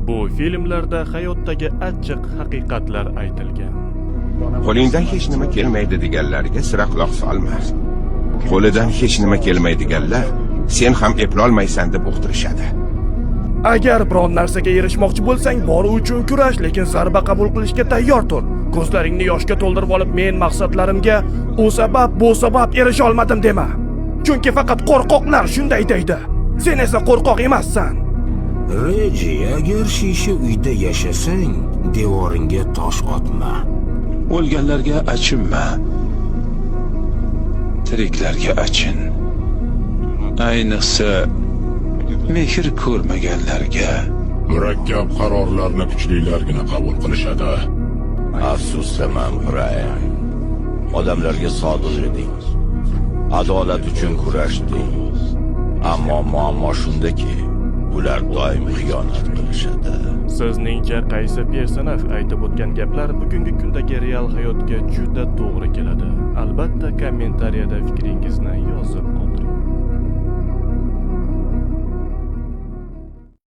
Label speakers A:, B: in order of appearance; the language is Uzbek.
A: Bu filmlarda hayotdagi achchiq haqiqatlar aytilgan.
B: Qo'lingdan hech nima kelmaydi deganlarga sira quloq solma. Qo'lidan hech nima kelmaydiganlar sen ham eplolmaysan deb uqtirishadi.
A: Agar biron narsaga erishmoqchi bo'lsang, bori uchun kurash, lekin zarba qabul qilishga tayyor tur. Ko'zlaringni yoshga to'ldirib olib, men maqsadlarimga u sabab, bu sabab erisha olmadim dema. Chunki faqat qo'rqoqlar shunday deydi. Sen esa qo'rqoq emassan.
C: Reji, agar shisha uyda yashasang, devoringga tosh otma.
D: O'lganlarga achinma. Tiriklarga achin. Ayniqsa mehr ko'rmaganlarga.
E: Murakkab qarorlarni kuchlilargina qabul qilishadi.
F: Afsusdaman, Brian. Odamlarga sodiq eding. Adolat uchun kurashding. Ammo muammo shundaki, ular doim xiyonat qilishadi.
A: Sizningcha qaysi personaj aytib o'tgan gaplar bugungi kundagi real hayotga juda to'g'ri keladi? Albatta kommentariyada fikringizni yozib qoldiring.